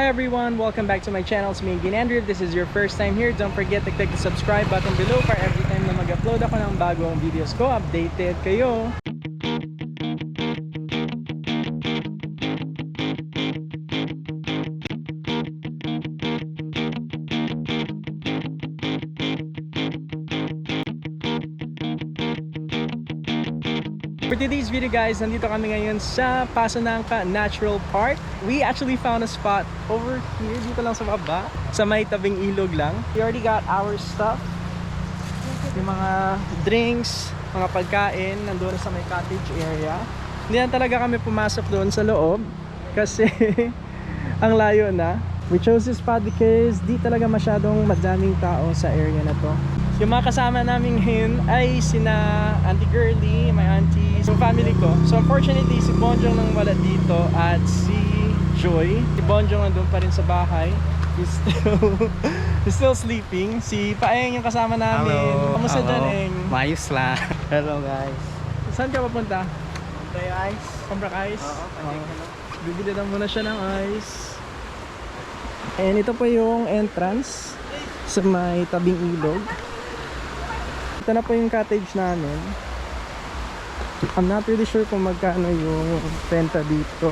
Hi everyone! Welcome back to my channel. It's me again, Andrew. If this is your first time here, don't forget to click the subscribe button below para every time na mag-upload ako ng bagong videos ko, updated kayo. For today's video guys, nandito kami ngayon sa Pasanangka Natural Park. We actually found a spot over here, dito lang sa baba, sa may tabing ilog lang. We already got our stuff. Yung mga drinks, mga pagkain, nandun sa may cottage area. Hindi na talaga kami pumasok doon sa loob kasi ang layo na. We chose this spot because di talaga masyadong madaming tao sa area na to. Yung mga kasama namin ngayon ay sina Auntie Girly, my auntie, so family ko. So unfortunately, si Bonjong nang wala dito at si Joy. Si Bonjong nandun pa rin sa bahay. He's still sleeping. Si Paeng yung kasama namin. Hello. Kamusta dyan, Eng? Mayos lang. Hello guys. Saan ka papunta? Tayo ice. Kumbrak ice? Oo, Bibili lang muna siya ng ice. And ito po yung entrance sa may tabing ilog. Ito na po yung cottage namin. I'm not really sure kung magkano yung renta dito,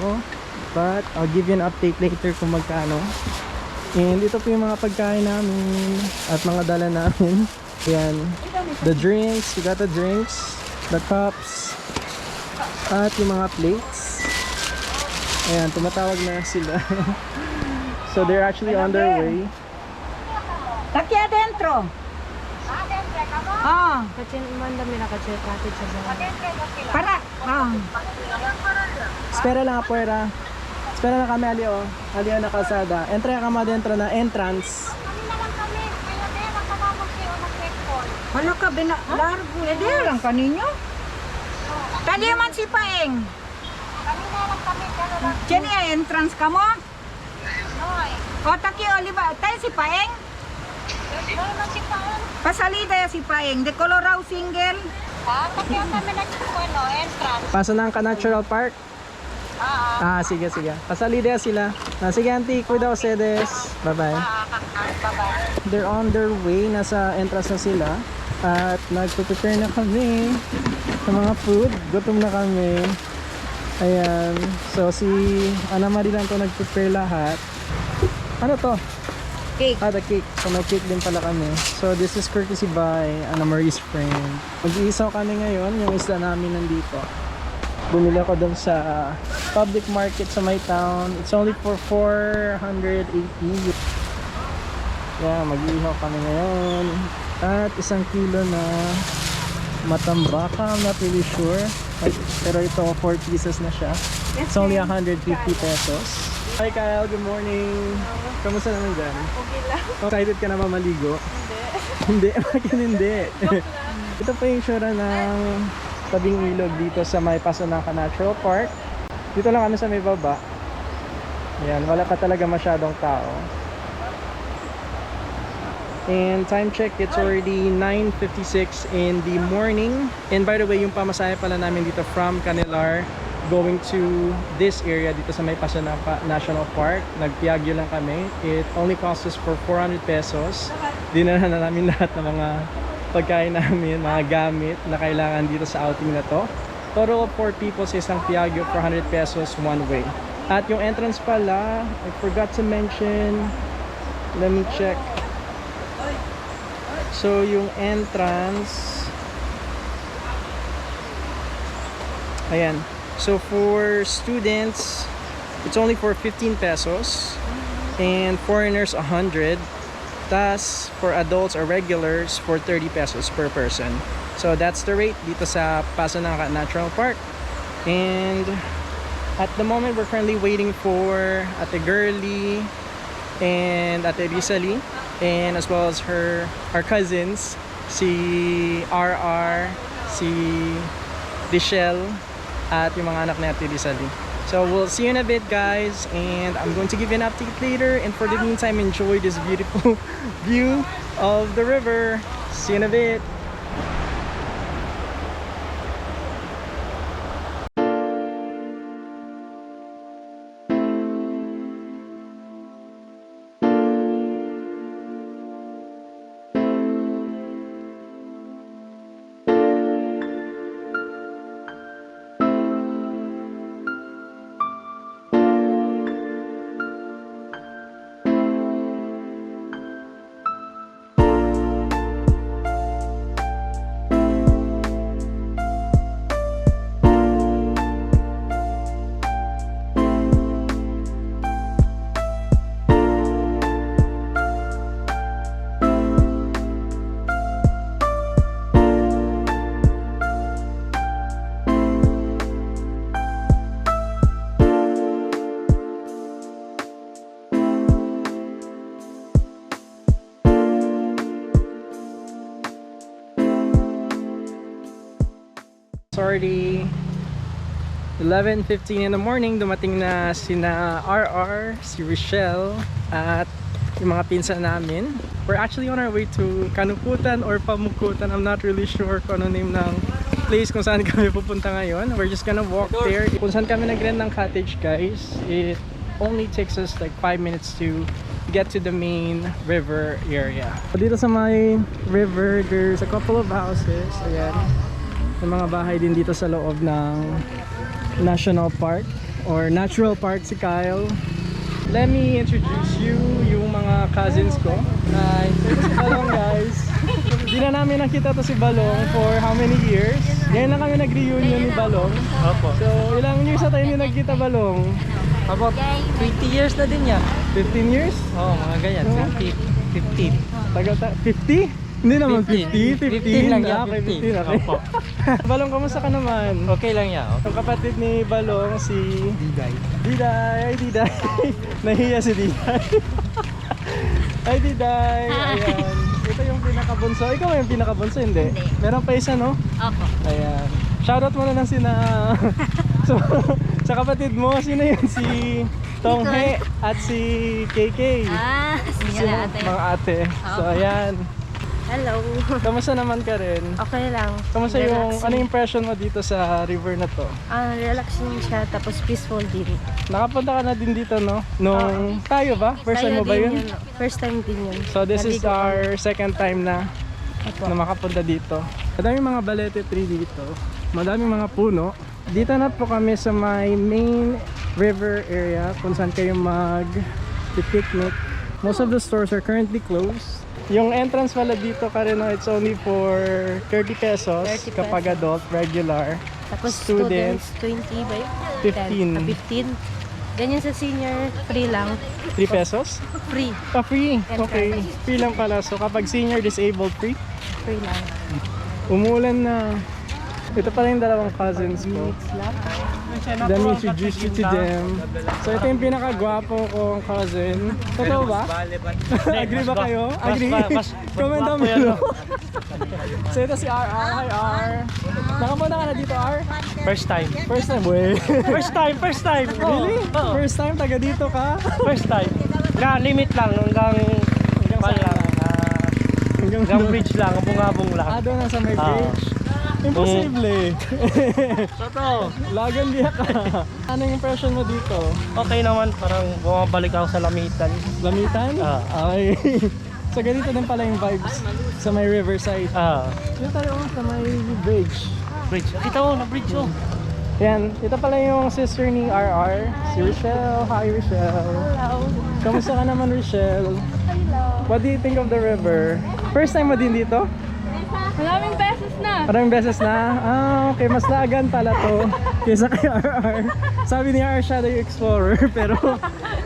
but I'll give you an update later kung magkano. And ito po yung mga pagkain namin at mga dala namin. Ayan, the drinks, we got the drinks, the cups, at yung mga plates. Ayan, tumatawag na sila. So they're actually on their way. Taki adentro. Ah, Kachin manda mi nakacheck cottage sa bahay. para. Ah. Espera lang afuera. Espera lang kami, Alio. Alio na kalsada. Entra ka dentro na entrance. Wala ka bina largo. Pwede lang kaninyo. Tali man si Paeng. Diyan ay entrance ka mo? O taki oliva. Tayo si Paeng. Pasalida si Paeng. De Colorado single. Pasanangka Natural Park. Sige. Pasalida sila. Sige, auntie. Cuida ustedes. Bye-bye. They're on their way. Nasa entrance na sila. At nagpo-prepare na kami sa mga food. Gutom na kami. Ayan. So, si Ana Marie lang to nag-prepare lahat. Ano to? Cake. The cake. So may cake din pala kami. So this is courtesy by Ana Marie's friend. Mag-iisaw kami ngayon. Yung isla namin nandito. Bumili ako dun sa public market sa my town. It's only for 480. Yeah, mag-iihaw kami ngayon. At 1 kilo na matambaka. I'm not really sure. Pero ito 4 pieces na siya. It's only 150 pesos. Hi Kyle, good morning. Kamusta naman dyan? Okay lang. Excited ka na ba maligo? Hindi. Bakit hindi? Ito po yung sura ng tabing ilog dito sa may Pasanangka Natural Park. Dito lang kami sa may baba. Ayan, wala ka talaga masyadong tao. And time check, it's already 9:56 in the morning. And by the way, yung pamasahe pala namin dito from Canilar going to this area dito sa may Pasanangka National Park. Nagpiagyo lang kami. It only cost us for 400 pesos. Dinala na namin lahat ng mga pagkain namin, mga gamit na kailangan dito sa outing na to. Total of 4 people sa isang piagyo, 400 pesos one way. At yung entrance pala, I forgot to mention, let me check. So yung entrance, ayan. So for students, it's only for 15 pesos and foreigners 100. Tas for adults or regulars for 30 pesos per person. So that's the rate dito sa Pasanangka Natural Park. And at the moment we're currently waiting for Ate Girly and Ate Rizali, and as well as our cousins, si RR, si Dishel, at yung mga anak ni Ate Rizali. So we'll see you in a bit guys, and I'm going to give you an update later, and for the meantime enjoy this beautiful view of the river. See you in a bit. Sorry. 11:15 in the morning, dumating na sina RR, si Rochelle, at yung mga pinsan namin. We're actually on our way to Kanukutan or Pamukutan. I'm not really sure kung ano name ng place kung saan kami pupunta ngayon. We're just gonna walk there. Kung saan kami nag-rent ng cottage, guys, it only takes us like 5 minutes to get to the main river area. Dito sa may river, there's a couple of houses. Ayan. May mga bahay din dito sa loob ng National Park or Natural Park si Kyle. Let me introduce you yung mga cousins ko. Hi, ito si Balong, guys. Di na namin nakita to si Balong for how many years? Ngayon lang kami nag-reunion ni Balong. Opo. So, ilang years na tayo hindi nagkita, Balong? About 20 years na din yan. 15 years? Oo, mga ganyan. 15. Taga 50? Hindi naman 50, 15 lang yan, Okay, 15. 15, okay. Opo. Balong, kamusta ka naman? Okay lang yan. Yung kapatid ni Balong, si Diday. Diday. Ay, Diday. Nahiya si Diday. Ay, Diday. Ayan. Ito yung pinakabunso. Ikaw yung pinakabunso, hindi? Meron pa isa, no? Opo. Ayan. Shoutout mo na lang so, sa kapatid mo, sino yun? Si Tonghe at si KK. Sige na ate. Mga ate. So, ayan. Hello. Kamusta naman ka rin? Okay lang. Kamusta yung, ano yung impression mo dito sa river na to? Relaxing siya, tapos peaceful din. Nakapunta ka na din dito, no? Nung tayo ba? First time mo ba yun? First time din yun. So this is Naligo our second time na makapunta dito. Madaming mga balete tree dito. Madaming mga puno. Dito na po kami sa my main river area kung saan kayo mag-picnic. Most of the stores are currently closed. Yung entrance pala dito, Karino, it's only for 30 pesos 30 kapag adult, regular. Tapos Students, students, 20 ba yun? 15. 15. Ganyan sa senior, free lang. 3 pesos? Free. Free. And Okay. private. Free lang pala. So kapag senior, disabled, free. Free lang. Umulan na. Ito pala yung dalawang cousins ko. Minutes lang. Let me introduce you to them. So ito yung pinakagwapo kong cousin. Totoo ba? Agree ba kayo? Agree? Comment down below. So ito si RR. Hi R. Nakapunta ka na dito R? First time. First time, wey. First time. Really? Oo. First time, taga dito ka? First time. Na limit lang hanggang saan lang. Hanggang bridge lang, bungabong lang. Doon lang sa may bridge. Imposible. Totoo. Lagan diya ka. Anong impression mo dito? Okay naman, parang bumabalik ako sa lamitan. Lamitan? Okay. So ganito din pala yung vibes sa may riverside. Dito tayo sa may bridge. Bridge. Kita mo, na bridge oh. Yan, ito pala yung sister ni RR, si Rochelle. Hi Rochelle. Hello. Kamusta ka naman Rochelle? Hello. What do you think of the river? First time mo din dito? Maraming beses na. Maraming beses na? Okay, mas laagan pala to kaysa kay RR. Sabi ni RR siya yung explorer, pero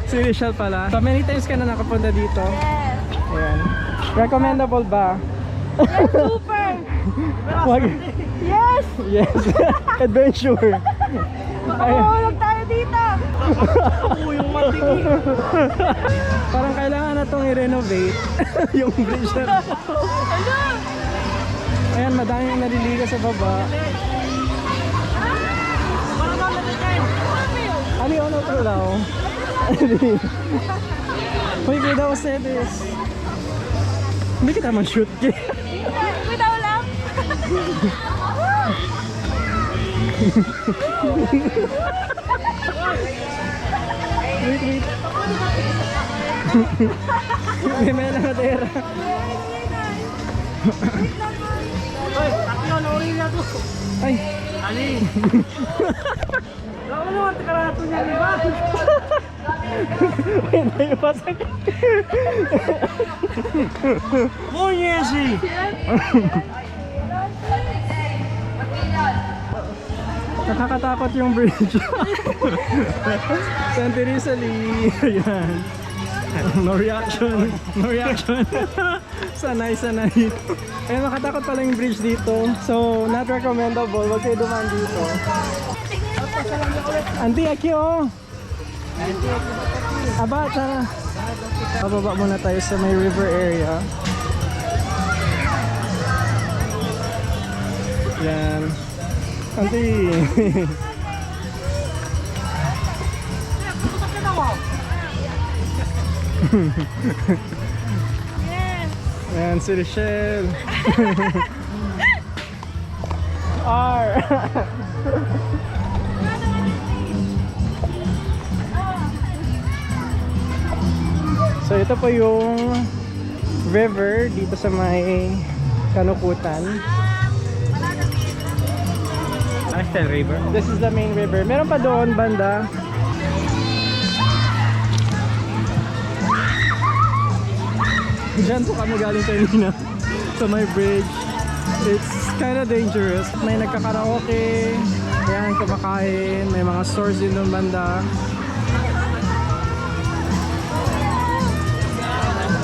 si Rochelle pala. So many times ka na nakapunta dito? Yes. Ayan. Recommendable ba? Super. Wag. Yes. Yes. Adventure. Ayan. Mahulog tayo dito. Yung matigil. Parang kailangan na itong i-renovate yung bridge na to. Ayan, madaming naliligo sa baba. Ano yun? Ano ito daw? Uy, good daw sa this. Hindi kita man-shoot. Bitaw lang. Wait. May na matera. Hoy, tatlo na uli na to. Ay! Ali. Ano naman tikarato niya, di ba? May naipasak. Munyesi. Nakakatakot yung bridge. San Teresa Lee. Ayan. No reaction. No reaction. Sanay. Ayan, makatakot pala yung bridge dito. So, not recommendable. Huwag kayo dumaan dito. Auntie, aki oh. Aba, tara. Pababa muna tayo sa may river area. Yan. Auntie. Yes. Ayan si Rochelle. R. So ito po yung river dito sa may Kanukutan. Ashton River. This is the main river. Meron pa doon banda. Diyan po kami galing kanina sa may bridge. It's kind of dangerous. May nagkakaraoke, ayan, kumakain, may mga stores din doon banda.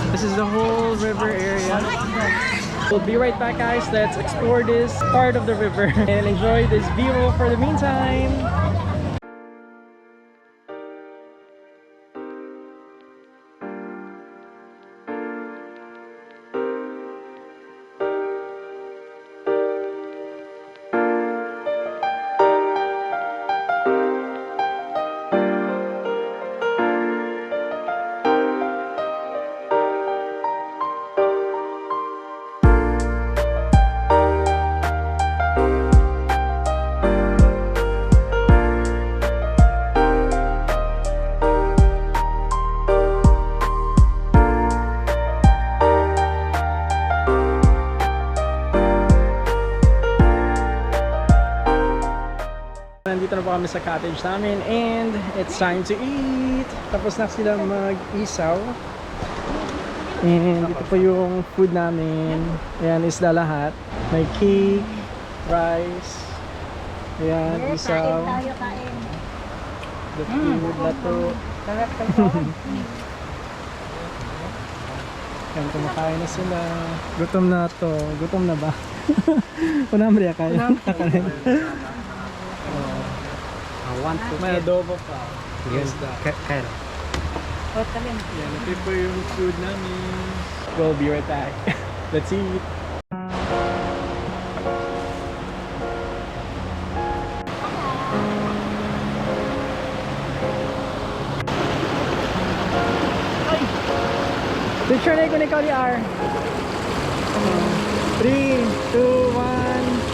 This is the whole river area. We'll be right back, guys. Let's explore this part of the river and enjoy this view for the meantime. Nandito na po kami sa cottage namin and it's time to eat. Tapos na sila mag-isaw. And ito po yung food namin. Ayan, isda lahat. May cake, rice, ayan, isaw. Kain. The food, lato. Sarap kayo. Ayan, kumakain na sila. Gutom na to. Gutom na ba? Unamri kayo. Nakarin. May adobo pa. Yes, Kyle. Yan, ito po yung food namin. We'll be right back. Let's eat. Picture na ko ni Kali R. 3, 2, 1.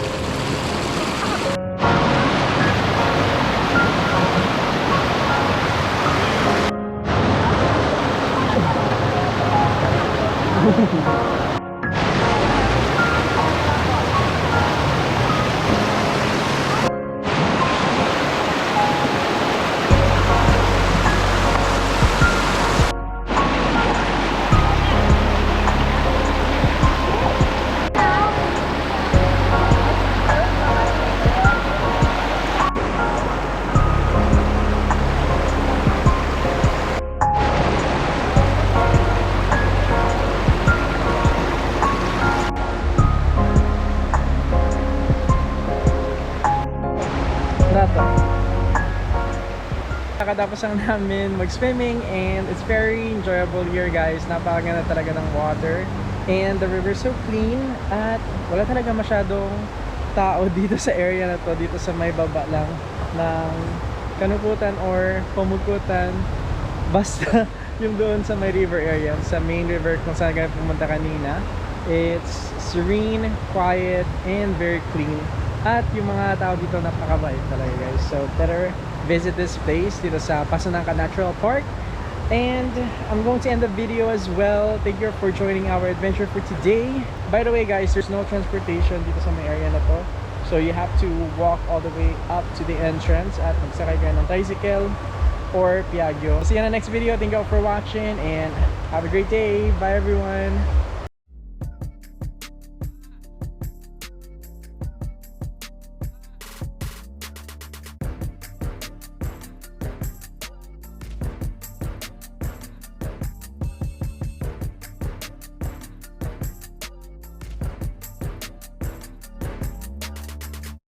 Nakatapos lang namin mag-swimming and it's very enjoyable here, guys. Napakaganda talaga ng water and the river is so clean at wala talaga masyadong tao dito sa area na to, dito sa may baba lang ng Kanukutan or Pamukutan, basta yung doon sa may river area, sa main river kung saan kayo pumunta kanina. It's serene, quiet, and very clean. At yung mga tao dito napakabait talaga, guys. So better visit this place dito sa Pasanangka Natural Park. And I'm going to end the video as well. Thank you for joining our adventure for today. By the way, guys, there's no transportation dito sa may area na to. So you have to walk all the way up to the entrance at magsakay kayo ng tricycle or Piaggio. See you in the next video. Thank you all for watching and have a great day. Bye, everyone.